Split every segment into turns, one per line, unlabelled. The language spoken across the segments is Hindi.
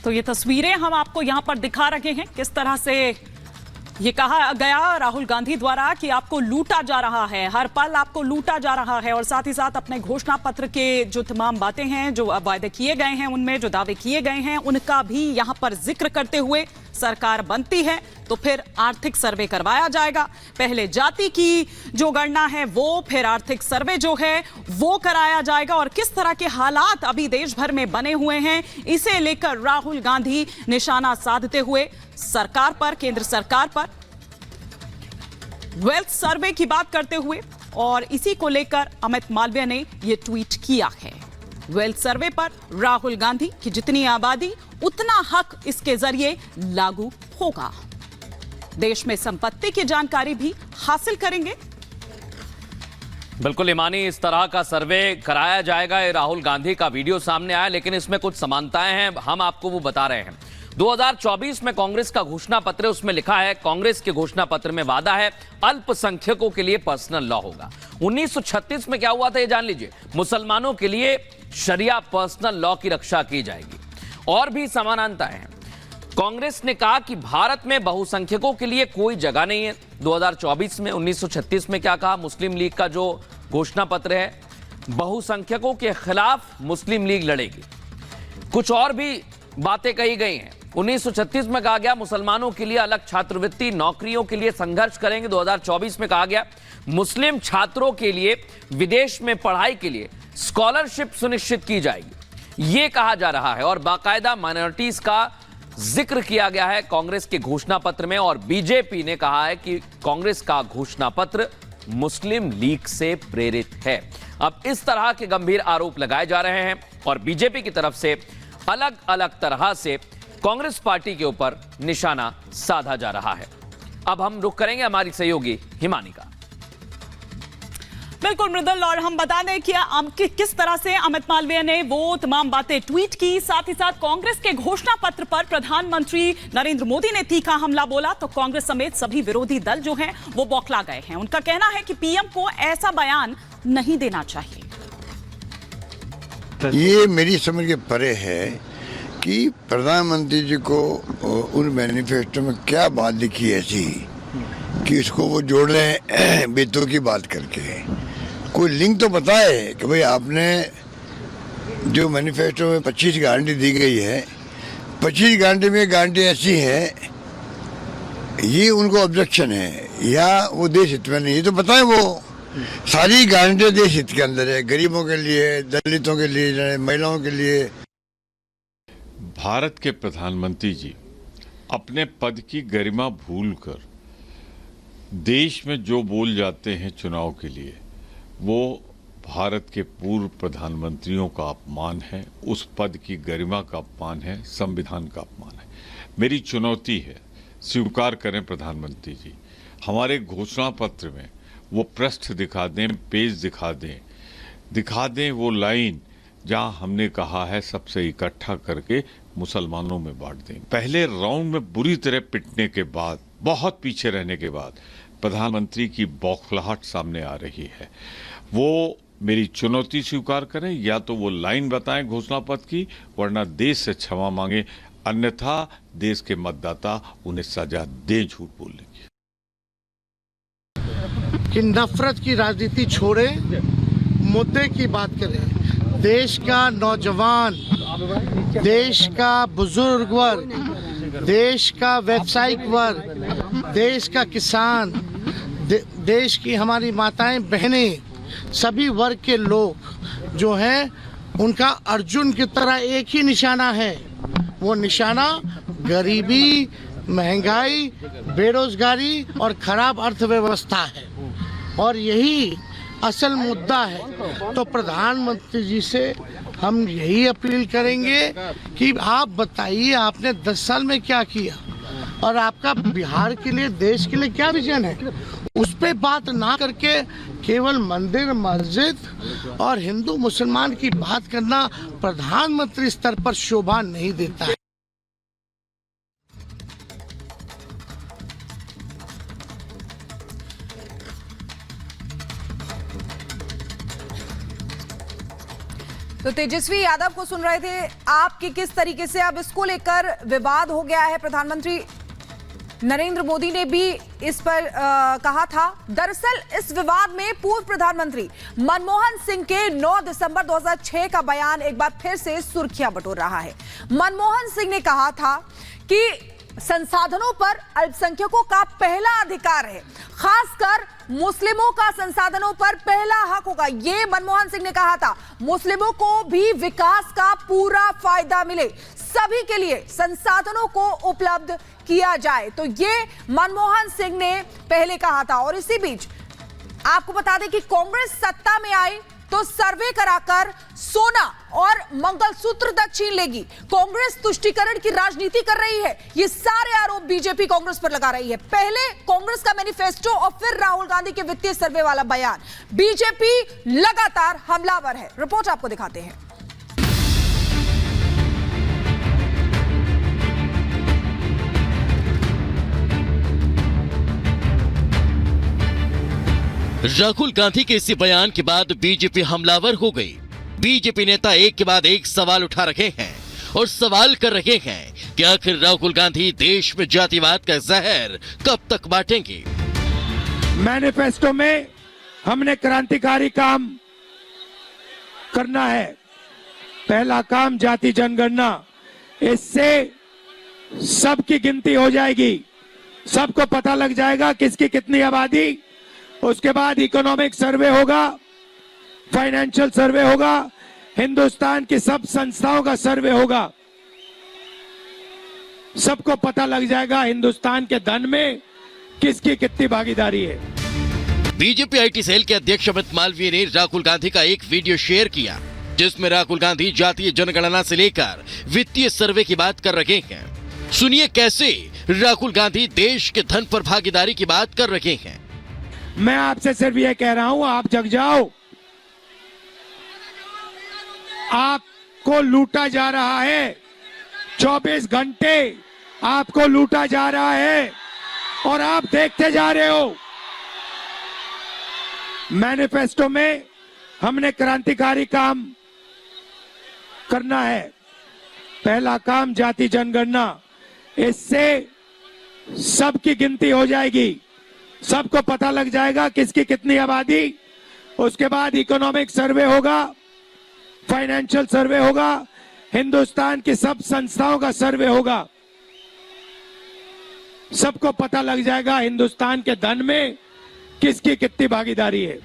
तो ये तस्वीरें हम आपको यहां पर दिखा रहे हैं, किस तरह से ये कहा गया राहुल गांधी द्वारा कि आपको लूटा जा रहा है, हर पल आपको लूटा जा रहा है। और साथ ही साथ अपने घोषणा पत्र के जो तमाम बातें हैं, जो वायदे किए गए हैं, उनमें जो दावे किए गए हैं, उनका भी यहां पर जिक्र करते हुए सरकार बनती है तो फिर आर्थिक सर्वे करवाया जाएगा। पहले जाति की जो गणना है वो, फिर आर्थिक सर्वे जो है वो कराया जाएगा। और किस तरह के हालात अभी देश भर में बने हुए हैं, इसे लेकर राहुल गांधी निशाना साधते हुए सरकार पर, केंद्र सरकार पर वेल्थ सर्वे की बात करते हुए, और इसी को लेकर अमित मालवीय ने यह ट्वीट किया है। वेल्थ सर्वे पर राहुल गांधी की जितनी आबादी उतना हक इसके जरिए लागू होगा। देश में संपत्ति की जानकारी भी हासिल करेंगे।
बिल्कुल ईमानी, इस तरह का सर्वे कराया जाएगा। ये राहुल गांधी का वीडियो सामने आया, लेकिन इसमें कुछ समानताएं हैं, हम आपको वो बता रहे हैं। 2024 में कांग्रेस का घोषणा पत्र, उसमें लिखा है, कांग्रेस के घोषणा पत्र में वादा है अल्पसंख्यकों के लिए पर्सनल लॉ होगा। 1936 में क्या हुआ था ये जान लीजिए, मुसलमानों के लिए शरिया पर्सनल लॉ की रक्षा की जाएगी। और भी समानताएं हैं। कांग्रेस ने कहा कि भारत में बहुसंख्यकों के लिए कोई जगह नहीं है 2024 में। 1936 में क्या कहा, मुस्लिम लीग का जो घोषणा पत्र है, बहुसंख्यकों के खिलाफ मुस्लिम लीग लड़ेगी। कुछ और भी बातें कही गई हैं। 1936 में कहा गया मुसलमानों के लिए अलग छात्रवृत्ति, नौकरियों के लिए संघर्ष करेंगे। 2024 में कहा गया मुस्लिम छात्रों के लिए विदेश में पढ़ाई के लिए स्कॉलरशिप सुनिश्चित की जाएगी, यह कहा जा रहा है। और बाकायदा माइनॉरिटीज का जिक्र किया गया है कांग्रेस के घोषणा पत्र में। और बीजेपी ने कहा है कि कांग्रेस का घोषणा पत्र मुस्लिम लीग से प्रेरित है। अब इस तरह के गंभीर आरोप लगाए जा रहे हैं और बीजेपी की तरफ से अलग अलग तरह से कांग्रेस पार्टी के ऊपर निशाना साधा जा रहा है। अब हम रुख करेंगे हमारी सहयोगी हिमानी का।
बिल्कुल मृदुल, और हम बता दें कि किस तरह से अमित मालवीय ने वो तमाम बातें ट्वीट की। साथ ही साथ कांग्रेस के घोषणा पत्र पर प्रधानमंत्री नरेंद्र मोदी ने तीखा हमला बोला तो कांग्रेस समेत सभी विरोधी दल जो हैं वो बौखला गए हैं। उनका कहना है कि पीएम को ऐसा बयान नहीं देना चाहिए।
ये मेरी समझ के परे है कि प्रधानमंत्री जी को उन मैनिफेस्टो में क्या बात लिखी ऐसी कि उसको वो जोड़ रहे हैं बेतों की बात करके। कोई लिंक तो बताए कि भाई आपने जो मैनिफेस्टो में 25 गारंटी दी गई है, 25 गारंटी में गारंटी ऐसी है, ये उनको ऑब्जेक्शन है या वो देश हित में नहीं, ये तो बताए। वो सारी गारंटी देश हित के अंदर है, गरीबों के लिए, दलितों के लिए, महिलाओं के लिए।
भारत के प्रधानमंत्री जी अपने पद की गरिमा भूलकर देश में जो बोल जाते हैं चुनाव के लिए, वो भारत के पूर्व प्रधानमंत्रियों का अपमान है, उस पद की गरिमा का अपमान है, संविधान का अपमान है। मेरी चुनौती है, स्वीकार करें प्रधानमंत्री जी, हमारे घोषणा पत्र में वो पृष्ठ दिखा दें, पेज दिखा दें वो लाइन जहां हमने कहा है सबसे इकट्ठा करके मुसलमानों में बांट दें। पहले राउंड में बुरी तरह पिटने के बाद, बहुत पीछे रहने के बाद प्रधानमंत्री की बौखलाहट सामने आ रही है। वो मेरी चुनौती स्वीकार करें, या तो वो लाइन बताएं घोषणा पत्र की, वरना देश से क्षमा मांगे, अन्यथा देश के मतदाता उन्हें सजा दें झूठ बोलने की।
कि नफरत की राजनीति छोड़े, मुद्दे की बात करें। देश का नौजवान, देश का बुजुर्ग वर्ग, देश का व्यावसायिक वर्ग, देश का किसान, देश की हमारी माताएं बहनें, सभी वर्ग के लोग जो हैं, उनका अर्जुन की तरह एक ही निशाना है। वो निशाना गरीबी, महंगाई, बेरोजगारी और खराब अर्थव्यवस्था है, और यही असल मुद्दा है। तो प्रधानमंत्री जी से हम यही अपील करेंगे कि आप बताइए आपने 10 साल में क्या किया और आपका बिहार के लिए, देश के लिए क्या विजन है। उस पे बात ना करके केवल मंदिर, मस्जिद और हिंदू मुसलमान की बात करना प्रधानमंत्री स्तर पर शोभा नहीं देता है।
तो तेजस्वी यादव को सुन रहे थे आप कि किस तरीके से अब इसको लेकर विवाद हो गया है। प्रधानमंत्री नरेंद्र मोदी ने भी इस पर कहा था। दरअसल इस विवाद में पूर्व प्रधानमंत्री मनमोहन सिंह के 9 दिसंबर 2006 का बयान एक बार फिर से सुर्खियां बटोर रहा है। मनमोहन सिंह ने कहा था कि संसाधनों पर अल्पसंख्यकों का पहला अधिकार है, खासकर मुस्लिमों का संसाधनों पर पहला हक होगा। ये मनमोहन सिंह ने कहा था। मुस्लिमों को भी विकास का पूरा फायदा मिले, सभी के लिए संसाधनों को उपलब्ध किया जाए, तो ये मनमोहन सिंह ने पहले कहा था। और इसी बीच आपको बता दें कि कांग्रेस सत्ता में आई तो सर्वे कराकर सोना और मंगलसूत्र तक छीन लेगी। कांग्रेस तुष्टीकरण की राजनीति कर रही है, ये सारे आरोप बीजेपी कांग्रेस पर लगा रही है। पहले कांग्रेस का मैनिफेस्टो और फिर राहुल गांधी के वित्तीय सर्वे वाला बयान। बीजेपी लगातार हमलावर है। रिपोर्ट आपको दिखाते हैं।
राहुल गांधी के इसी बयान के बाद बीजेपी हमलावर हो गई। बीजेपी नेता एक के बाद एक सवाल उठा रहे हैं और सवाल कर रहे हैं कि आखिर राहुल गांधी देश में जातिवाद का जहर कब तक बांटेंगे।
मैनिफेस्टो में हमने क्रांतिकारी काम करना है। पहला काम जाति जनगणना, इससे सबकी गिनती हो जाएगी, सबको पता लग जाएगा किसकी कितनी आबादी। उसके बाद इकोनॉमिक सर्वे होगा, फाइनेंशियल सर्वे होगा, हिंदुस्तान की सब संस्थाओं का सर्वे होगा। सबको पता लग जाएगा हिंदुस्तान के धन में किसकी कितनी भागीदारी है।
बीजेपी आईटी सेल के अध्यक्ष अमित मालवीय ने राहुल गांधी का एक वीडियो शेयर किया, जिसमें राहुल गांधी जातीय जनगणना से लेकर वित्तीय सर्वे की बात कर रहे हैं। सुनिए कैसे राहुल गांधी देश के धन पर भागीदारी की बात कर रहे हैं।
मैं आपसे सिर्फ ये कह रहा हूं, आप जग जाओ। आपको लूटा जा रहा है, 24 घंटे आपको लूटा जा रहा है और आप देखते जा रहे हो। मैनिफेस्टो में हमने क्रांतिकारी काम करना है। पहला काम जाति जनगणना, इससे सबकी गिनती हो जाएगी, सबको पता लग जाएगा किसकी कितनी आबादी। उसके बाद इकोनॉमिक सर्वे होगा, फाइनेंशियल सर्वे होगा, हिंदुस्तान की सब संस्थाओं का सर्वे होगा। सबको पता लग जाएगा हिंदुस्तान के धन में किसकी कितनी भागीदारी है।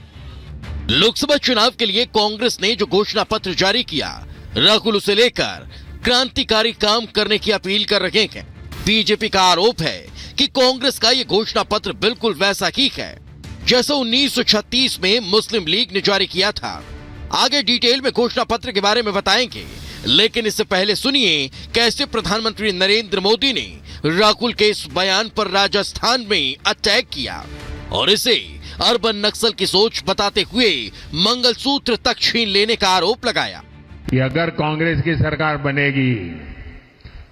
लोकसभा चुनाव के लिए कांग्रेस ने जो घोषणा पत्र जारी किया, राहुल उसे लेकर क्रांतिकारी काम करने की अपील कर रहे हैं। बीजेपी का आरोप है कि कांग्रेस का ये घोषणा पत्र बिल्कुल वैसा ही है जैसा 1936 में मुस्लिम लीग ने जारी किया था। आगे डिटेल में घोषणा पत्र के बारे में बताएंगे, लेकिन इससे पहले सुनिए कैसे प्रधानमंत्री नरेंद्र मोदी ने राहुल के इस बयान पर राजस्थान में अटैक किया और इसे अर्बन नक्सल की सोच बताते हुए मंगलसूत्र तक छीन लेने का आरोप लगाया
कि अगर कांग्रेस की सरकार बनेगी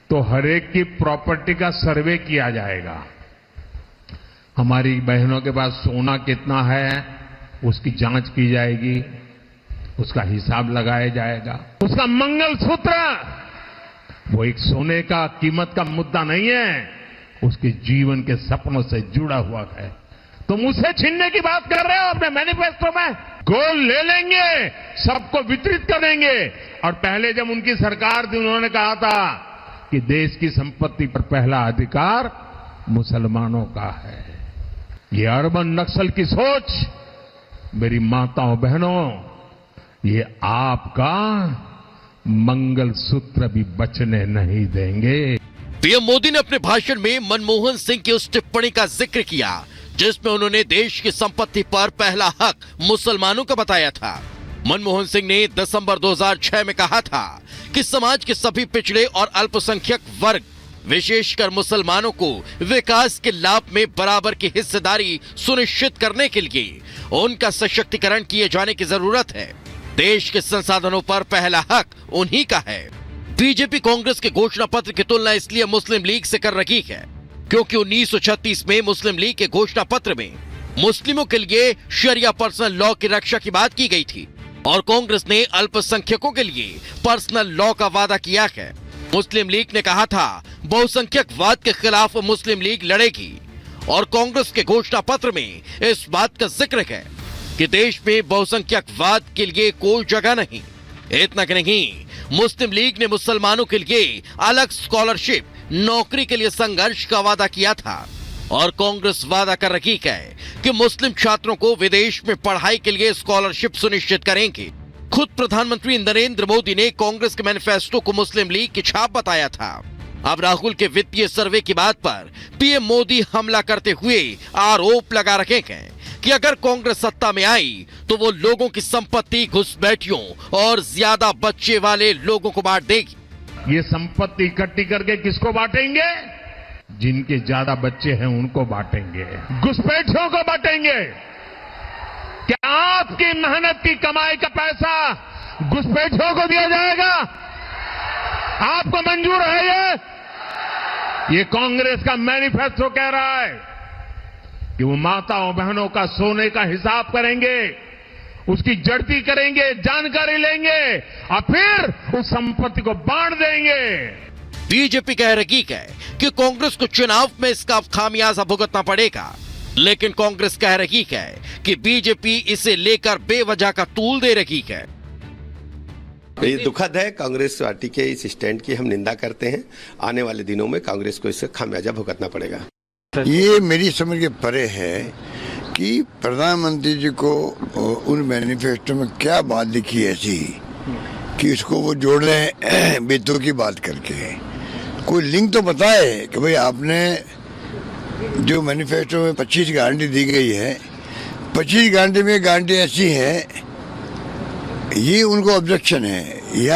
तो हरेक की प्रॉपर्टी का सर्वे किया जाएगा। हमारी बहनों के पास सोना कितना है उसकी जांच की जाएगी, उसका हिसाब लगाया जाएगा। उसका मंगलसूत्र वो एक सोने का कीमत का मुद्दा नहीं है, उसके जीवन के सपनों से जुड़ा हुआ है। तुम उसे छीनने की बात कर रहे हो अपने मैनिफेस्टो में। गोल्ड ले लेंगे, सबको वितरित करेंगे। और पहले जब उनकी सरकार थी उन्होंने कहा था कि देश की संपत्ति पर पहला अधिकार मुसलमानों का है। ये अर्बन नक्सल की सोच, मेरी माताओं बहनों, ये आपका मंगलसूत्र भी बचने नहीं देंगे।
पीएम मोदी ने अपने भाषण में मनमोहन सिंह की उस टिप्पणी का जिक्र किया जिसमें उन्होंने देश की संपत्ति पर पहला हक मुसलमानों का बताया था। मनमोहन सिंह ने दिसंबर 2006 में कहा था कि समाज के सभी पिछड़े और अल्पसंख्यक वर्ग, विशेषकर मुसलमानों को विकास के लाभ में बराबर की हिस्सेदारी सुनिश्चित करने के लिए उनका सशक्तिकरण किए जाने की जरूरत है। देश के संसाधनों पर पहला हक उन्हीं का है। बीजेपी कांग्रेस के घोषणा पत्र की तुलना इसलिए मुस्लिम लीग से कर रही है क्योंकि 1936 में मुस्लिम लीग के घोषणा पत्र में मुस्लिमों के लिए शरिया पर्सनल लॉ की रक्षा की बात की गई थी। और कांग्रेस ने अल्पसंख्यकों के लिए पर्सनल लॉ का वादा किया है। मुस्लिम लीग ने कहा था बहुसंख्यकवाद के खिलाफ मुस्लिम लीग लड़ेगी और कांग्रेस के घोषणा पत्र में इस बात का जिक्र है कि देश में बहुसंख्यकवाद के लिए कोई जगह नहीं। इतना कि नहीं, मुस्लिम लीग ने मुसलमानों के लिए अलग स्कॉलरशिप, नौकरी के लिए संघर्ष का वादा किया था और कांग्रेस वादा कर रही है कि मुस्लिम छात्रों को विदेश में पढ़ाई के लिए स्कॉलरशिप सुनिश्चित करेंगे। खुद प्रधानमंत्री नरेंद्र मोदी ने कांग्रेस के मैनिफेस्टो को मुस्लिम लीग की छाप बताया था। अब राहुल के वित्तीय सर्वे की बात पर पीएम मोदी हमला करते हुए आरोप लगा रखे हैं कि अगर कांग्रेस सत्ता में आई तो वो लोगों की संपत्ति घुसपैठियों और ज्यादा बच्चे वाले लोगों को बांट देगी।
ये संपत्ति इकट्ठी करके किसको बांटेंगे? जिनके ज्यादा बच्चे हैं उनको बांटेंगे, घुसपैठियों को बांटेंगे। क्या आपकी मेहनत की कमाई का पैसा घुसपैठियों को दिया जाएगा? आपको मंजूर है? ये कांग्रेस का मैनिफेस्टो कह रहा है कि वो माताओं बहनों का सोने का हिसाब करेंगे, उसकी जड़ती करेंगे, जानकारी लेंगे और फिर उस संपत्ति को बांट देंगे।
बीजेपी कह रही है कि कांग्रेस को चुनाव में इसका खामियाजा भुगतना पड़ेगा, लेकिन कांग्रेस कह रही है कि बीजेपी इसे लेकर बेवजह का तूल दे रही है।
ये दुखद है। कांग्रेस पार्टी के इस स्टैंड की हम निंदा करते हैं। आने वाले दिनों में कांग्रेस को इससे खामियाजा भुगतना पड़ेगा।
ये मेरी समझ के परे है कि प्रधानमंत्री जी को उन मैनिफेस्टो में क्या बात लिखी ऐसी कि उसको वो जोड़ रहे हैं बेतों की बात करके। कोई लिंक तो बताए कि भाई आपने जो मैनिफेस्टो में 25 गारंटी दी गई है, 25 गारंटी में गारंटी ऐसी है, ये उनको ऑब्जेक्शन है या